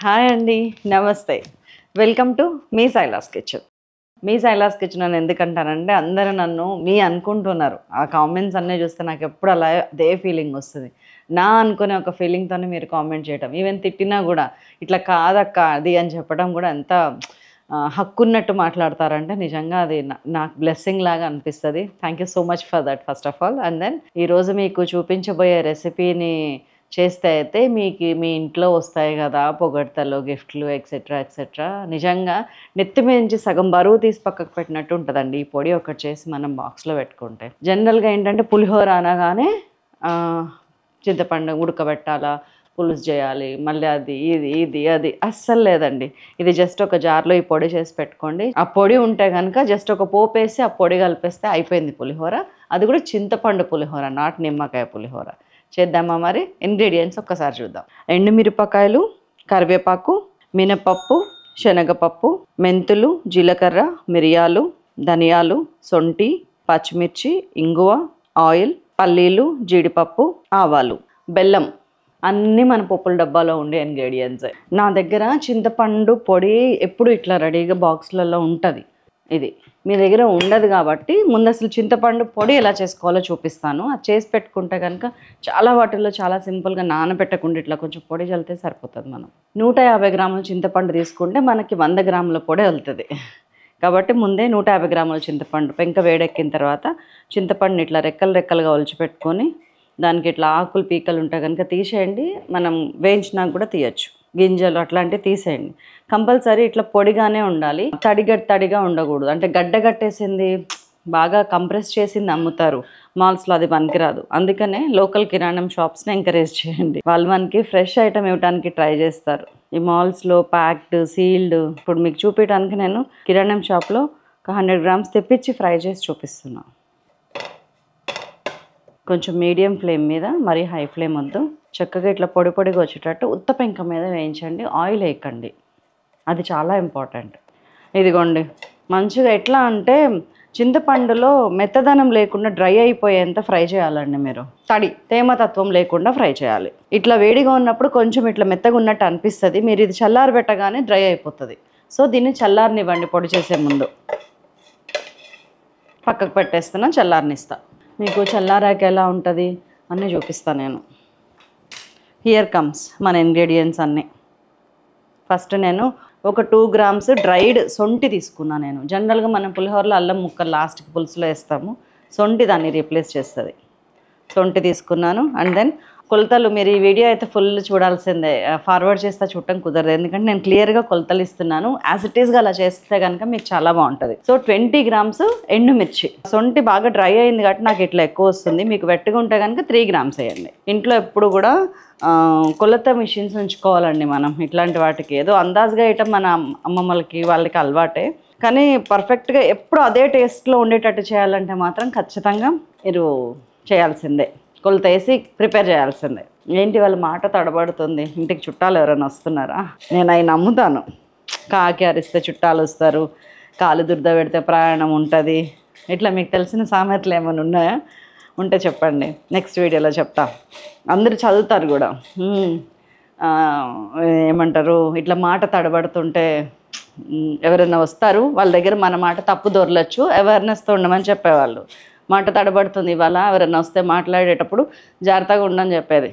Hi అండి, నమస్తే. Welcome to me Silas kitchen. Me Silas kitchen అని ఎందుకంటానంటే అందరూ నన్ను మీ అనుకుంటున్నారు. ఆ కామెంట్స్ అన్నీ చూస్తే నాకు ఎప్పుడు అలా అదే ఫీలింగ్ వస్తుంది. నా అనుకునే ఒక ఫీలింగ్తోనే మీరు కామెంట్ చేయటం, ఈవెన్ తిట్టినా కూడా ఇట్లా కాదక్క అది అని చెప్పడం కూడా ఎంత హక్కున్నట్టు మాట్లాడతారంటే నిజంగా అది నాకు బ్లెస్సింగ్ లాగా అనిపిస్తుంది. Thank you so much for that first of all. And then ఈరోజు మీకు చూపించబోయే రెసిపీని చేస్తే అయితే మీకు మీ ఇంట్లో వస్తాయి కదా పొగడ్తలు, గిఫ్ట్లు, ఎక్సెట్రా ఎక్సెట్రా. నిజంగా నెత్తి మీద నుంచి సగం బరువు తీసి పక్కకు పెట్టినట్టు ఉంటుందండి ఈ పొడి ఒకటి చేసి మనం బాక్స్లో పెట్టుకుంటే. జనరల్గా ఏంటంటే పులిహోర అనగానే చింతపండు ఉడకబెట్టాలా, పులుసు చేయాలి, మళ్ళీ అది ఇది ఇది అది అస్సలు లేదండి. ఇది జస్ట్ ఒక జార్లో ఈ పొడి చేసి పెట్టుకోండి. ఆ పొడి ఉంటే కనుక జస్ట్ ఒక పోపు వేసి ఆ పొడి కలిపేస్తే అయిపోయింది పులిహోర. అది కూడా చింతపండు పులిహోర, నాటు నిమ్మకాయ పులిహోర. చేద్దామా మరి? ఇంగ్రీడియంట్స్ ఒక్కసారి చూద్దాం. ఎండుమిరపకాయలు, కరివేపాకు, మినపప్పు, శనగపప్పు, మెంతులు, జీలకర్ర, మిరియాలు, ధనియాలు, సొంటి, పచ్చిమిర్చి, ఇంగువ, ఆయిల్, పల్లీలు, జీడిపప్పు, ఆవాలు, బెల్లం. అన్నీ మన పప్పుల డబ్బాలో ఉండే ఇంగ్రీడియంట్స్. నా దగ్గర చింతపండు పొడి ఎప్పుడు ఇట్లా రెడీగా బాక్స్లలో ఉంటుంది. ఇది మీ దగ్గర ఉండదు కాబట్టి ముందు అసలు చింతపండు పొడి ఎలా చేసుకోవాలో చూపిస్తాను. అది చేసి పెట్టుకుంటే కనుక చాలా వాటిల్లో చాలా సింపుల్గా నానబెట్టకుండా ఇట్లా కొంచెం పొడి చల్లితే సరిపోతుంది. మనం 150 గ్రాముల చింతపండు తీసుకుంటే మనకి 100 గ్రాముల పొడి వెళ్తుంది. కాబట్టి ముందే 150 గ్రాముల చింతపండు పెంక వేడెక్కిన తర్వాత చింతపండుని ఇట్లా రెక్కలు రెక్కలుగా ఒలిచిపెట్టుకొని దానికి ఇట్లా ఆకులు పీకలు ఉంటాయి కనుక తీసేయండి. మనం వేయించినా కూడా తీయచ్చు. గింజలు అట్లాంటివి తీసేయండి. కంపల్సరీ ఇట్లా పొడిగానే ఉండాలి, తడిగా ఉండకూడదు. అంటే గడ్డగట్టేసింది బాగా కంప్రెస్ చేసింది అమ్ముతారు మాల్స్లో, అది పనికిరాదు. అందుకనే లోకల్ కిరాణం షాప్స్ని ఎంకరేజ్ చేయండి. వాళ్ళు మనకి ఫ్రెష్ ఐటమ్ ఇవ్వడానికి ట్రై చేస్తారు. ఈ మాల్స్లో ప్యాక్డ్ సీల్డ్. ఇప్పుడు మీకు చూపించడానికి నేను కిరాణం షాప్లో ఒక 100 గ్రామ్స్ తెప్పించి ఫ్రై చేసి చూపిస్తున్నాను. కొంచెం మీడియం ఫ్లేమ్ మీద, మరీ హై ఫ్లేమ్ వద్దు. చక్కగా ఇట్లా పొడి పొడిగా వచ్చేటట్టు ఉత్త పెంక మీద వేయించండి, ఆయిల్ వేయకండి. అది చాలా ఇంపార్టెంట్. ఇదిగోండి మంచిగా ఎట్లా అంటే చింతపండులో మెత్తదనం లేకుండా డ్రై అయిపోయేంత ఫ్రై చేయాలండి మీరు. తేమతత్వం లేకుండా ఫ్రై చేయాలి. ఇట్లా వేడిగా ఉన్నప్పుడు కొంచెం ఇట్లా మెత్తగా ఉన్నట్టు అనిపిస్తుంది. మీరు ఇది చల్లారి పెట్టగానే డ్రై అయిపోతుంది. సో దీన్ని చల్లారనివ్వండి. పొడి చేసే ముందు పక్కకు పెట్టేస్తున్నా, చల్లారనిస్తా. మీకు చల్లారాక ఎలా ఉంటుంది అన్నీ చూపిస్తాను నేను. హియర్ కమ్స్ మన ఇంగ్రీడియంట్స్ అన్నీ. ఫస్ట్ నేను ఒక 2 గ్రామ్స్ డ్రైడ్ సొంటి తీసుకున్నాను. నేను జనరల్గా మనం పులిహోరలో అల్లం ముక్కలు లాస్ట్కి పులుసులో వేస్తాము. సొంటి దాన్ని రీప్లేస్ చేస్తుంది. సొంటి తీసుకున్నాను. అండ్ దెన్ కొలతలు మీరు ఈ వీడియో అయితే ఫుల్ చూడాల్సిందే. ఫార్వర్డ్ చేస్తే చూడటం కుదరదు, ఎందుకంటే నేను క్లియర్గా కొలతలు ఇస్తున్నాను. యాజ్ ఇట్ ఈస్గా అలా చేస్తే కనుక మీకు చాలా బాగుంటుంది. సో 20 గ్రామ్స్ ఎండుమిర్చి. సొంటి బాగా డ్రై అయింది కాబట్టి నాకు ఇట్లా ఎక్కువ వస్తుంది. మీకు వెట్టుగా ఉంటే కనుక 3 గ్రామ్స్ వేయండి. ఇంట్లో ఎప్పుడు కూడా కొలత మిషన్స్ ఉంచుకోవాలండి మనం. ఇట్లాంటి వాటికి ఏదో అందాజుగా వేయటం మన అమ్మమ్మలకి వాళ్ళకి అలవాటే, కానీ పర్ఫెక్ట్గా ఎప్పుడు అదే టేస్ట్లో ఉండేటట్టు చేయాలంటే మాత్రం ఖచ్చితంగా మీరు చేయాల్సిందే. కొలత వేసి ప్రిపేర్ చేయాల్సిందే. ఏంటి వాళ్ళ మాట తడబడుతుంది, ఇంటికి చుట్టాలు ఎవరైనా వస్తున్నారా? నేను అవి నమ్ముతాను. కాకి అరిస్తే చుట్టాలు వస్తారు, కాలు దురద పెడితే ప్రయాణం ఉంటుంది. ఇట్లా మీకు తెలిసిన సామెతలు ఏమైనా ఉన్నాయా? ఉంటే చెప్పండి, నెక్స్ట్ వీడియోలో చెప్తా. అందరూ చదువుతారు కూడా. ఏమంటారు, ఇట్లా మాట తడబడుతుంటే ఎవరైనా వస్తారు, వాళ్ళ దగ్గర మన మాట తప్పు దొరలచ్చు, అవేర్నెస్తో ఉండమని చెప్పేవాళ్ళు. మాట తడబడుతుంది ఇవాళ, ఎవరైనా వస్తే మాట్లాడేటప్పుడు జాగ్రత్తగా ఉండని చెప్పేది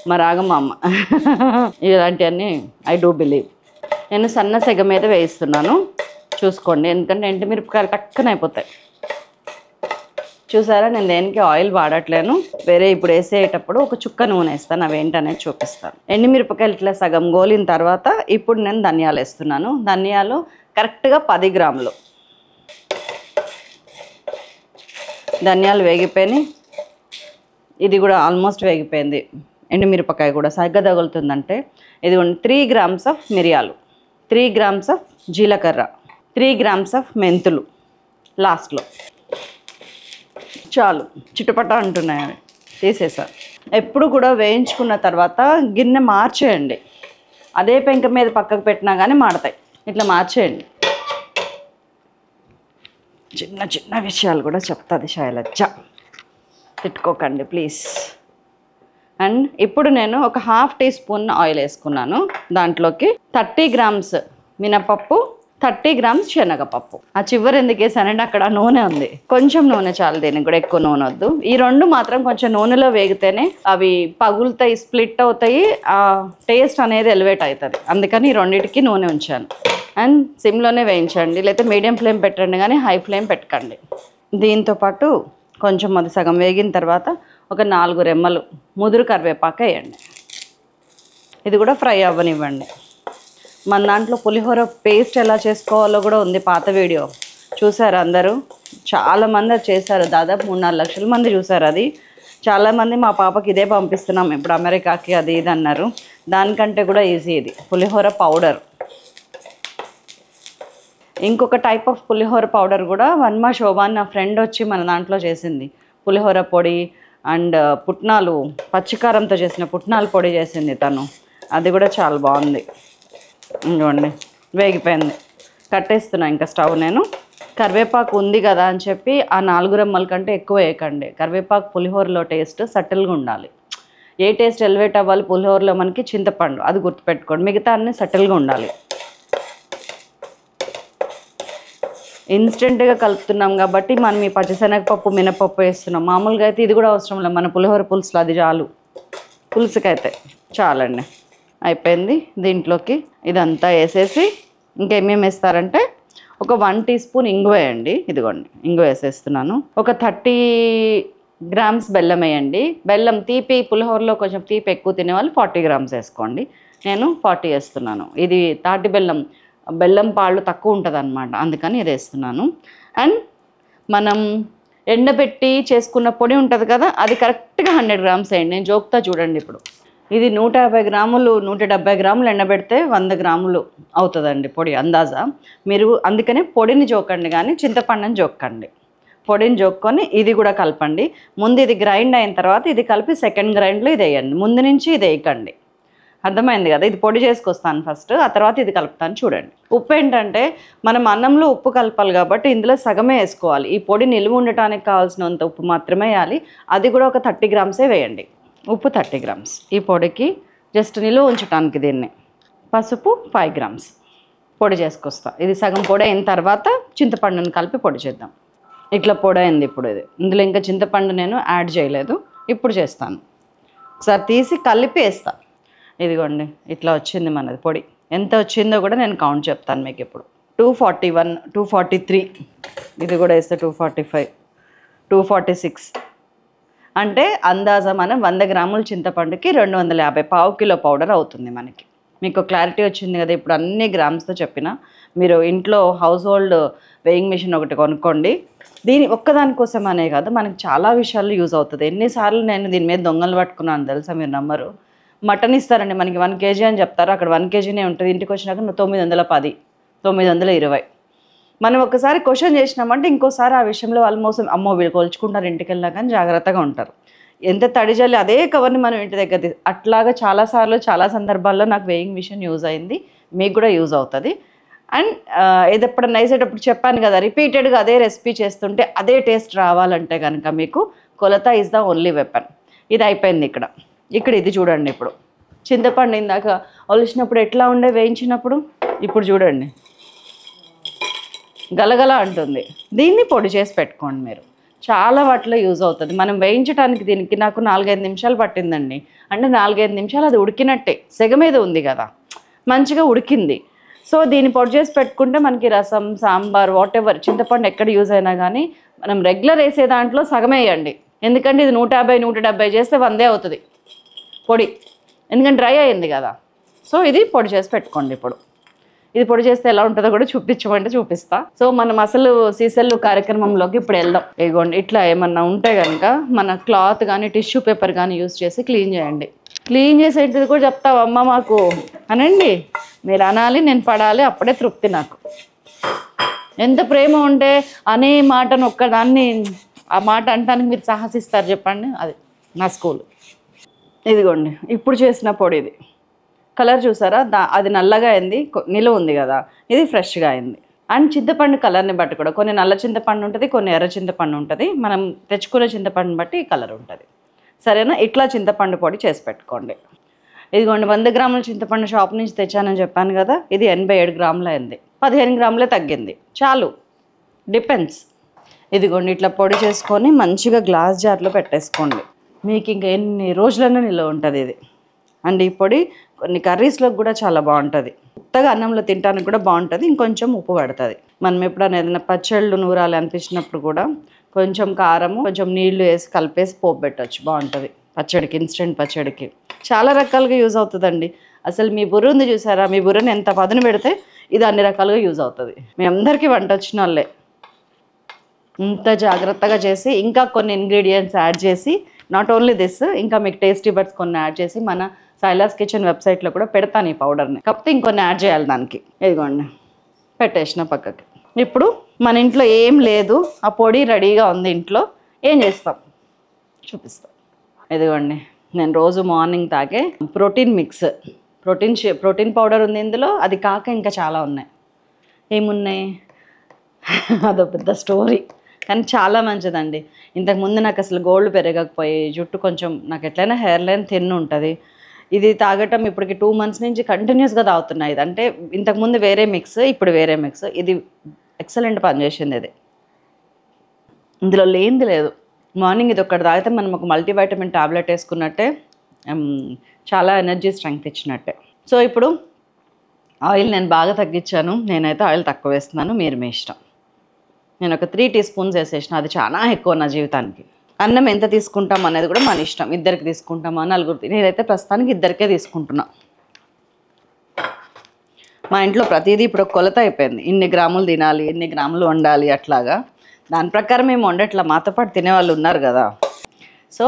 మా రాగమ్మ అమ్మ. ఇలాంటివన్నీ ఐ డూ బిలీవ్. నేను సన్న సెగ మీద వేయిస్తున్నాను, చూసుకోండి. ఎందుకంటే ఎండుమిరపకాయలు టక్కన అయిపోతాయి. చూసారా, నేను దేనికి ఆయిల్ వాడట్లేను. వేరే ఇప్పుడు వేసేటప్పుడు ఒక చుక్క నూనె వేస్తాను, అవి ఏంటనేది చూపిస్తాను. ఎండుమిరపకాయలు ఇట్లా సగం గోలిన తర్వాత ఇప్పుడు నేను ధనియాలు వేస్తున్నాను. ధనియాలు కరెక్ట్గా 10 గ్రాములు. ధనియాలు వేగిపోయినాయి. ఇది కూడా ఆల్మోస్ట్ వేగిపోయింది. ఎండుమిరపకాయ కూడా సరిగ్గా తగులుతుందంటే ఇది 3 గ్రామ్స్ ఆఫ్ మిరియాలు, 3 గ్రామ్స్ ఆఫ్ జీలకర్ర, 3 గ్రామ్స్ ఆఫ్ మెంతులు లాస్ట్లో. చాలు, చిట్టుపట్ట అంటున్నాయి అవి, తీసేసారు. ఎప్పుడు కూడా వేయించుకున్న తర్వాత గిన్నె మార్చేయండి. అదే పెంక మీద పక్కకు పెట్టినా కానీ మాడతాయి. ఇట్లా మార్చేయండి. చిన్న చిన్న విషయాలు కూడా చెప్తుంది శైలజ, తిట్టుకోకండి ప్లీజ్. అండ్ ఇప్పుడు నేను ఒక ½ టీ స్పూన్ ఆయిల్ వేసుకున్నాను. దాంట్లోకి 30 గ్రామ్స్ మినపప్పు, 30 గ్రామ్స్ శనగపప్పు. ఆ చివరి ఎందుకు వేసానంటే అక్కడ నూనె ఉంది, కొంచెం నూనె చాలు, దీనికి కూడా ఎక్కువ నూనె వద్దు. ఈ రెండు మాత్రం కొంచెం నూనెలో వేగితేనే అవి పగులుతాయి, స్ప్లిట్ అవుతాయి, ఆ టేస్ట్ అనేది ఎలివేట్ అవుతుంది. అందుకని ఈ రెండింటికి నూనె ఉంచాను. అండ్ సిమ్లోనే వేయించండి, లేకపోతే మీడియం ఫ్లేమ్ పెట్టండి, కానీ హై ఫ్లేమ్ పెట్టకండి. దీంతోపాటు కొంచెం అది సగం వేగిన తర్వాత ఒక 4 రెమ్మలు ముదురు కరివేపాకు వేయండి. ఇది కూడా ఫ్రై అవ్వనివ్వండి. మన దాంట్లో పులిహోర పేస్ట్ ఎలా చేసుకోవాలో కూడా ఉంది, పాత వీడియో చూసారు అందరూ. చాలామంది అది చేశారు, దాదాపు 3-4 లక్షల మంది చూసారు అది. చాలామంది మా పాపకి ఇదే పంపిస్తున్నాం ఇప్పుడు అమెరికాకి అది ఇది అన్నారు. దానికంటే కూడా ఈజీ ఇది పులిహోర పౌడర్. ఇంకొక టైప్ ఆఫ్ పులిహోర పౌడర్ కూడా వన్మా శోభాన్ నా ఫ్రెండ్ వచ్చి మన దాంట్లో చేసింది. పులిహోర పొడి అండ్ పుట్నాలు, పచ్చికారంతో చేసిన పుట్నాల పొడి చేసింది తను. అది కూడా చాలా బాగుంది. ఇంకోండి వేగిపోయింది, కట్టేస్తున్నా ఇంకా స్టవ్. నేను కరివేపాకు ఉంది కదా అని చెప్పి ఆ 4 రెమ్మల కంటే ఎక్కువ వేయకండి. కరివేపాకు పులిహోరలో టేస్ట్ సటిల్గా ఉండాలి. ఏ టేస్ట్ ఎలివేట్ అవ్వాలి పులిహోరలో మనకి? చింతపండు, అది గుర్తుపెట్టుకోండి. మిగతా అన్నీ సటిల్గా ఉండాలి. ఇన్స్టెంట్గా కలుపుతున్నాం కాబట్టి మనం ఈ పచ్చిశనగపప్పు మినపప్పు వేస్తున్నాం. మామూలుగా అయితే ఇది కూడా అవసరం లేదు, మన పులిహోర పులుసులో అది చాలు. పులుసుకైతే చాలండి. అయిపోయింది. దీంట్లోకి ఇదంతా వేసేసి ఇంకేమేమి వేస్తారంటే ఒక 1 టీ స్పూన్ ఇంగువ వేయండి. ఇదిగోండి ఇంగువ వేసేస్తున్నాను. ఒక 30 గ్రామ్స్ బెల్లం వేయండి. బెల్లం తీపి, పులిహోరలో కొంచెం తీపి ఎక్కువ తినేవాళ్ళు 40 గ్రామ్స్ వేసుకోండి. నేను 40 వేస్తున్నాను. ఇది తాటి బెల్లం, బెల్లం పాళ్ళు తక్కువ ఉంటుంది అనమాట, అందుకని ఇది వేస్తున్నాను. అండ్ మనం ఎండబెట్టి చేసుకున్న పొడి ఉంటుంది కదా, అది కరెక్ట్గా 100 గ్రామ్స్ వేయండి. నేను జోక్తా చూడండి. ఇప్పుడు ఇది 150 గ్రాములు 170 గ్రాములు ఎండబెడితే 100 గ్రాములు అవుతుందండి పొడి అందాజా. మీరు అందుకనే పొడిని జోకండి, కానీ చింతపండుని జోక్కండి. పొడిని జోక్కొని ఇది కూడా కలపండి. ముందు ఇది గ్రైండ్ అయిన తర్వాత ఇది కలిపి సెకండ్ గ్రైండ్లో ఇది వేయండి. ముందు నుంచి ఇది వేయకండి. అర్థమైంది కదా? ఇది పొడి చేసుకొస్తాను ఫస్ట్, ఆ తర్వాత ఇది కలుపుతాను చూడండి. ఉప్పు ఏంటంటే మనం అన్నంలో ఉప్పు కలపాలి కాబట్టి ఇందులో సగమే వేసుకోవాలి. ఈ పొడి నిలువ ఉండటానికి కావాల్సినంత ఉప్పు మాత్రమే వేయాలి. అది కూడా ఒక 30 గ్రామ్సే వేయండి. ఉప్పు 30 గ్రామ్స్ ఈ పొడికి, జస్ట్ నిలువ ఉంచడానికి. దీన్ని పసుపు 5 గ్రామ్స్ పొడి చేసుకొస్తా. ఇది సగం పొడి అయిన తర్వాత చింతపండుని కలిపి పొడి చేద్దాం. ఇట్లా పొడి అయింది ఇప్పుడు. ఇది ఇందులో ఇంకా చింతపండు నేను యాడ్ చేయలేదు, ఇప్పుడు చేస్తాను. ఒకసారి తీసి కలిపి వేస్తా. ఇదిగోండి ఇట్లా వచ్చింది మనది పొడి. ఎంత వచ్చిందో కూడా నేను కౌంట్ చెప్తాను మీకు ఇప్పుడు. 241, 243, ఇది కూడా వేస్తే 245, 246 అంటే అందాజా మనం 100 గ్రాముల చింతపండుకి 250 పావు కిలో పౌడర్ అవుతుంది మనకి. మీకు క్లారిటీ వచ్చింది కదా? ఇప్పుడు అన్ని గ్రామ్స్తో చెప్పిన. మీరు ఇంట్లో హౌస్ హోల్డ్ వెయింగ్ మిషన్ ఒకటి కొనుక్కోండి. దీని ఒక్కదానికోసం అనే కాదు, మనకి చాలా విషయాల్లో యూజ్ అవుతుంది. ఎన్నిసార్లు నేను దీని మీద దొంగలు పట్టుకున్నాను తెలుసా, మీరు నమ్మరు. మటన్ ఇస్తారండి మనకి 1 కేజీ అని చెప్తారు, అక్కడ 1 కేజీనే ఉంటుంది. ఇంటికి వచ్చినాక 910, 920. మనం ఒకసారి క్వశ్చన్ చేసినామంటే ఇంకోసారి ఆ విషయంలో వాళ్ళు మోసం, అమ్మో వీళ్ళు కొలుచుకుంటారు ఇంటికి వెళ్ళినా, కానీ జాగ్రత్తగా ఉంటారు. ఎంత తడిజల్లి అదే కవర్ని మనం ఇంటి దగ్గర అట్లాగా చాలాసార్లు చాలా సందర్భాల్లో నాకు వేయింగ్ మిషన్ యూజ్ అయింది, మీకు కూడా యూజ్ అవుతుంది. అండ్ ఇది ఎప్పుడన్నా వేసేటప్పుడు చెప్పాను కదా, రిపీటెడ్గా అదే రెసిపీ చేస్తుంటే అదే టేస్ట్ రావాలంటే కనుక మీకు కొలత ఈజ్ ద ఓన్లీ వెపన్. ఇది అయిపోయింది. ఇక్కడ ఇది చూడండి. ఇప్పుడు చింతపండు ఇందాక ఒలిచినప్పుడు ఎట్లా ఉండే వేయించినప్పుడు, ఇప్పుడు చూడండి గలగల అంటుంది. దీన్ని పొడి చేసి పెట్టుకోండి మీరు, చాలా వాటిలో యూజ్ అవుతుంది. మనం వేయించడానికి దీనికి నాకు 4-5 నిమిషాలు పట్టిందండి. అంటే 4-5 నిమిషాలు అది ఉడికినట్టే, సెగ మీద ఉంది కదా, మంచిగా ఉడికింది. సో దీన్ని పొడి చేసి పెట్టుకుంటే మనకి రసం, సాంబార్, వాట్ ఎవర్ చింతపండు ఎక్కడ యూజ్ అయినా కానీ మనం రెగ్యులర్ వేసే దాంట్లో సగమే వేయండి. ఎందుకంటే ఇది 150, 170 చేస్తే 100 అవుతుంది పొడి, ఎందుకంటే డ్రై అయింది కదా. సో ఇది పొడి చేసి పెట్టుకోండి. ఇప్పుడు ఇది పొడి చేస్తే ఎలా ఉంటుందో కూడా చూపించమంటే చూపిస్తా. సో మనం అసలు సీసెల్లు కార్యక్రమంలోకి ఇప్పుడు వెళ్దాం. ఇదిగోండి ఇట్లా ఏమన్నా ఉంటే కనుక మన క్లాత్ కానీ టిష్యూ పేపర్ కానీ యూజ్ చేసి క్లీన్ చేయండి. క్లీన్ చేసేది కూడా చెప్తావమ్మ మాకు అనండి. మీరు అనాలి, నేను పడాలి, అప్పుడే తృప్తి నాకు. ఎంత ప్రేమ ఉంటే అనే మాటను ఒక్కదాన్ని ఆ మాట అంటానికి మీరు సాహసిస్తారు చెప్పండి. అది నా స్కూల్. ఇదిగోండి ఇప్పుడు చేసిన పొడి. ఇది కలర్ చూసారా, అది నల్లగా అయింది, నిలువ ఉంది కదా, ఇది ఫ్రెష్గా అయింది. అండ్ చింతపండు కలర్ని బట్టి కూడా కొన్ని నల్ల చింతపండు ఉంటుంది, కొన్ని ఎర్ర చింతపండు ఉంటుంది. మనం తెచ్చుకునే చింతపండుని బట్టి ఈ కలర్ ఉంటుంది. సరేనా? ఇట్లా చింతపండు పొడి చేసి పెట్టుకోండి. ఇదిగోండి 100 గ్రాముల చింతపండు షాప్ నుంచి తెచ్చానని చెప్పాను కదా, ఇది 87 గ్రాములు అయింది. 15 గ్రాములే తగ్గింది, చాలు, డిపెండ్స్. ఇదిగోండి ఇట్లా పొడి చేసుకొని మంచిగా గ్లాస్ జార్లో పెట్టేసుకోండి. మీకు ఇంకా ఎన్ని రోజులైనా నిల్వ ఉంటుంది ఇది. అండ్ ఈ పొడి కొన్ని కర్రీస్లోకి కూడా చాలా బాగుంటుంది, కొత్తగా అన్నంలో తినడానికి కూడా బాగుంటుంది. ఇంకొంచెం ఉప్పు పడుతుంది. మనం ఎప్పుడైనా ఏదైనా పచ్చళ్ళు నూరాలి అనిపించినప్పుడు కూడా కొంచెం కారము కొంచెం నీళ్లు వేసి కలిపేసి పోపు పెట్టచ్చు, బాగుంటుంది పచ్చడికి, ఇన్స్టెంట్ పచ్చడికి. చాలా రకాలుగా యూజ్ అవుతుందండి. అసలు మీ బుర్ర ఉంది చూసారా, మీ బుర్రని ఎంత పదును పెడితే ఇది అన్ని రకాలుగా యూజ్ అవుతుంది. మీ అందరికీ వంట వచ్చిన వాళ్ళే ఇంత జాగ్రత్తగా చేసి ఇంకా కొన్ని ఇంగ్రీడియంట్స్ యాడ్ చేసి, నాట్ ఓన్లీ దిస్, ఇంకా మీకు టేస్టీ బడ్స్ కొన్ని యాడ్ చేసి మన సైలాస్ కిచెన్ వెబ్సైట్లో కూడా పెడతాను ఈ పౌడర్ని. కాకపోతే ఇంకొన్ని యాడ్ చేయాలి దానికి. ఇదిగోండి పెట్టేసిన పక్కకి. ఇప్పుడు మన ఇంట్లో ఏం లేదు, ఆ పొడి రెడీగా ఉంది ఇంట్లో. ఏం చేస్తాం చూపిస్తాం. ఇదిగోండి నేను రోజు మార్నింగ్ తాగే ప్రోటీన్ మిక్స్, ప్రోటీన్ పౌడర్ ఉంది ఇందులో. అది కాక ఇంకా చాలా ఉన్నాయి. ఏమున్నాయి అదో పెద్ద స్టోరీ, కానీ చాలా మంచిదండి. ఇంతకుముందు నాకు అసలు గోల్డ్ పెరగకపోయి జుట్టు కొంచెం నాకు ఎట్లయినా హెయిర్ లైన్ తిన్ను ఉంటుంది. ఇది తాగటం ఇప్పటికి 2 months నుంచి కంటిన్యూస్గా తాగుతున్నాయి. ఇది అంటే ఇంతకుముందు వేరే మిక్స్, ఇప్పుడు వేరే మిక్స్. ఇది ఎక్సలెంట్ పనిచేసింది. ఇది ఇందులో లేనిది లేదు. మార్నింగ్ ఇది ఒక్కటి తాగితే మనం ఒక మల్టీవైటమిన్ టాబ్లెట్ వేసుకున్నట్టే, చాలా ఎనర్జీ స్ట్రెంగ్త్ ఇచ్చినట్టే. సో ఇప్పుడు ఆయిల్ నేను బాగా తగ్గించాను. నేనైతే ఆయిల్ తక్కువ వేస్తున్నాను, మీరు మీ ఇష్టం. నేను ఒక 3 teaspoons వేసేసిన, అది చాలా ఎక్కువ నా జీవితానికి. అన్నం ఎంత తీసుకుంటాం అనేది కూడా మన ఇష్టం. 2 తీసుకుంటామా 4, నేనైతే ప్రస్తుతానికి 2 తీసుకుంటున్నా. మా ఇంట్లో ప్రతిదీ ఇప్పుడు కొలత అయిపోయింది. ఇన్ని గ్రాములు తినాలి, ఇన్ని గ్రాములు వండాలి, అట్లాగా దాని ప్రకారం మేము వండట్లా. మాతో పాటు తినేవాళ్ళు ఉన్నారు కదా. సో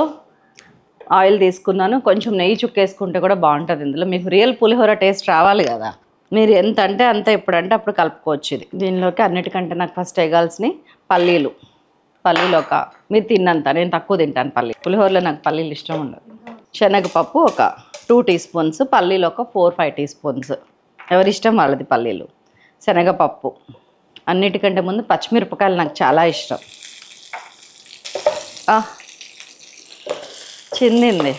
ఆయిల్ తీసుకున్నాను, కొంచెం నెయ్యి చుక్కేసుకుంటే కూడా బాగుంటుంది ఇందులో. మీకు రియల్ పులిహోర టేస్ట్ రావాలి కదా. మీరు ఎంత అంటే అంత ఎప్పుడంటే అప్పుడు కలుపుకోవచ్చు. ఇది దీనిలోకి అన్నిటికంటే నాకు ఫస్ట్ వేయాల్సినవి పల్లీలు. పల్లీలు మీరు తిన్నంత, నేను తక్కువ తింటాను పల్లీలు. పులిహోరలో నాకు పల్లీలు ఇష్టం ఉండదు. శనగపప్పు ఒక 2 teaspoons, పల్లీలు ఒక 4-5 teaspoons, ఎవరిష్టం వాళ్ళది పల్లీలు. శనగపప్పు. అన్నిటికంటే ముందు పచ్చిమిరపకాయలు నాకు చాలా ఇష్టం. చిందింది.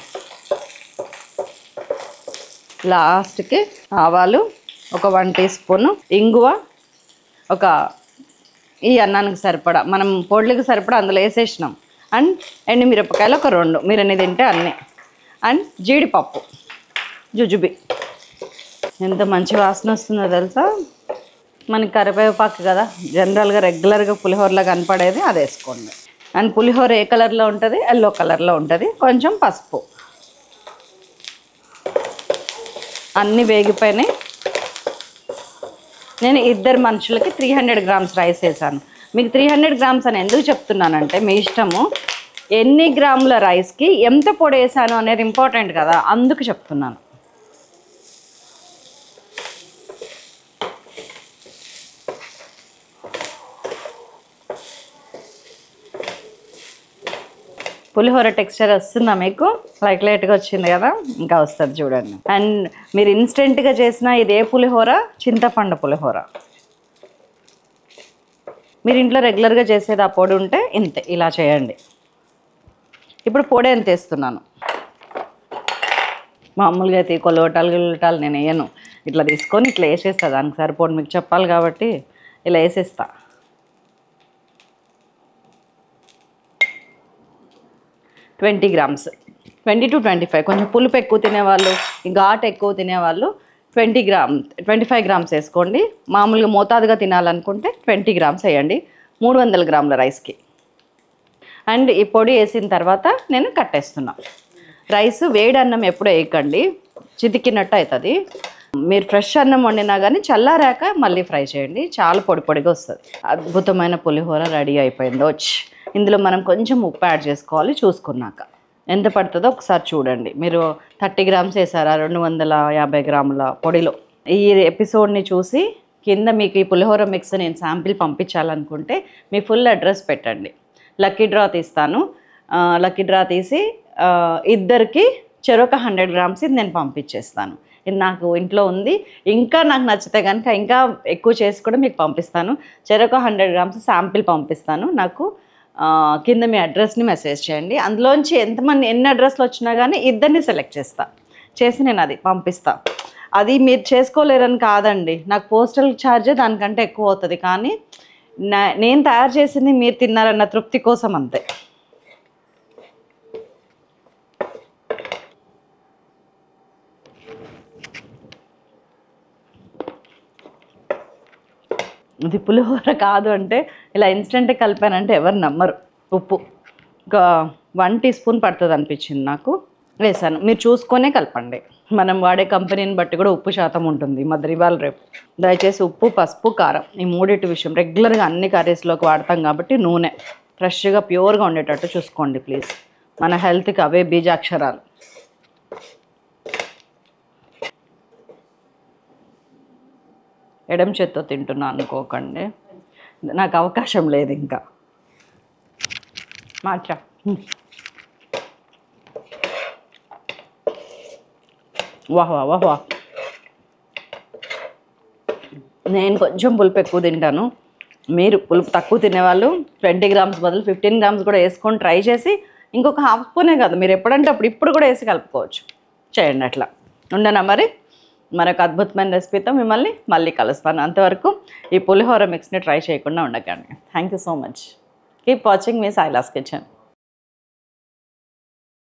లాస్ట్కి ఆవాలు ఒక 1 teaspoon, ఇంగువ ఒక, ఈ అన్నానికి సరిపడా, మనం పొడికి సరిపడా అందులో వేసేసినాం. అండ్ ఎండుమిరపకాయలు ఒక 2, మీరు ఎన్ని తింటే అన్నీ. అండ్ జీడిపప్పు, జుజుబి. ఎంత మంచి వాసన వస్తుందో తెలుసా. మనకి కరివేపాకు కదా జనరల్గా రెగ్యులర్గా పులిహోరలో కనపడేది, అది వేసుకోండి. అండ్ పులిహోర ఏ కలర్లో ఉంటుంది, ఎల్లో కలర్లో ఉంటుంది. కొంచెం పసుపు. అన్నీ వేగిపోయినాయి. నేను 2 మనుషులకి 300 grams రైస్ వేసాను. మీకు 300 grams అని ఎందుకు చెప్తున్నానంటే, మీ ఇష్టము. ఎన్ని గ్రాముల రైస్కి ఎంత పొడి వేసాను అనేది ఇంపార్టెంట్ కదా, అందుకు చెప్తున్నాను. పులిహోర టెక్స్చర్ వస్తుందా మీకు? లైట్గా వచ్చింది కదా, ఇంకా వస్తుంది చూడండి. అండ్ మీరు ఇన్స్టెంట్గా చేసిన ఇదే పులిహోర చింతపండు పులిహోర. మీరు ఇంట్లో రెగ్యులర్గా చేసేది ఆ పొడి ఉంటే ఇంతే, ఇలా చేయండి. ఇప్పుడు పొడి ఎంత వేస్తున్నాను. మామూలుగా అయితే కొలవటాలు నేను వేయను. ఇట్లా తీసుకొని ఇట్లా వేసేస్తా, దానికి సరిపోడు మీకు చెప్పాలి కాబట్టి ఇలా వేసేస్తా. 20 grams, 20 to 25. కొంచెం పులుపు ఎక్కువ తినేవాళ్ళు, ఘాటు ఎక్కువ తినేవాళ్ళు 25 grams వేసుకోండి. మామూలుగా మోతాదుగా తినాలనుకుంటే 20 grams వేయండి 300 grams రైస్కి. అండ్ ఈ పొడి వేసిన తర్వాత నేను కట్టేస్తున్నా. రైస్ వేడి అన్నం ఎప్పుడు వేయకండి, చితికినట్టు అవుతుంది. మీరు ఫ్రెష్ అన్నం వండినా కానీ చల్లారాక మళ్ళీ ఫ్రై చేయండి, చాలా పొడి పొడిగా వస్తుంది. అద్భుతమైన పులిహోర రెడీ అయిపోయిందో. ఇందులో మనం కొంచెం ఉప్పు యాడ్ చేసుకోవాలి, చూసుకున్నాక ఎంత పడుతుందో ఒకసారి చూడండి. మీరు 30 grams వేసారా 250 grams పొడిలో. ఈ ఎపిసోడ్ని చూసి కింద మీకు ఈ పులిహోర మిక్స్ నేను శాంపిల్ పంపించాలనుకుంటే మీ ఫుల్ అడ్రస్ పెట్టండి. లక్కీ డ్రా తీస్తాను. లక్కీ డ్రా తీసి 2కి చెరొక 100 grams ఇది నేను పంపించేస్తాను. ఇది నాకు ఇంట్లో ఉంది. ఇంకా నాకు నచ్చితే కనుక ఇంకా ఎక్కువ చేసి కూడా మీకు పంపిస్తాను. చెరొక 100 grams శాంపిల్ పంపిస్తాను. నాకు కింద మీ అడ్రస్ని మెసేజ్ చేయండి. అందులోంచి ఎన్ని అడ్రస్లు వచ్చినా కానీ ఇద్దరిని సెలెక్ట్ చేసి నేను అది పంపిస్తా. అది మీరు చేసుకోలేరని కాదండి, నాకు పోస్టల్ ఛార్జే దానికంటే ఎక్కువ అవుతుంది, కానీ నేను తయారు చేసింది మీరు తిన్నారన్న తృప్తి కోసం అంతే. ఇది పులిహోర కాదు అంటే ఇలా ఇన్స్టెంట్ కలిపానంటే ఎవరు నమ్మరు. ఉప్పు ఒక 1 టీ స్పూన్ పడుతుంది అనిపించింది నాకు, వేసాను. మీరు చూసుకొనే కలపండి. మనం వాడే కంపెనీని బట్టి కూడా ఉప్పు శాతం ఉంటుంది, ఇవాళ రేపు. దయచేసి ఉప్పు, పసుపు, కారం ఈ మూడింటి విషయం రెగ్యులర్గా అన్ని కర్రీస్లోకి వాడతాం కాబట్టి నూనె ఫ్రెష్గా ప్యూర్గా ఉండేటట్టు చూసుకోండి ప్లీజ్. మన హెల్త్కి అవే బీజాక్షరాలు. ఎడమ చేత్తో తింటున్నా అనుకోకండి, నాకు అవకాశం లేదు ఇంకా. మాట్లా వాహ్ వాహ్ వాహ్. నేను కొంచెం పులుపు ఎక్కువ తింటాను, మీరు పులుపు తక్కువ తినేవాళ్ళు 20 గ్రామ్స్ బదులు 15 గ్రామ్స్ కూడా వేసుకొని ట్రై చేసి ఇంకొక హాఫ్ స్పూనే కాదు, మీరు ఎప్పుడంటే అప్పుడు ఇప్పుడు కూడా వేసి కలుపుకోవచ్చు. చేయండి అట్లా. ఉండనా మరి మరొక అద్భుతమైన రెసిపీతో మిమ్మల్ని మళ్ళీ కలుస్తాను. అంతవరకు ఈ పులిహోర మిక్స్ని ట్రై చేయకుండా ఉండకండి. Thank you so much. Keep watching మీ సాయిలాస్ కిచెన్.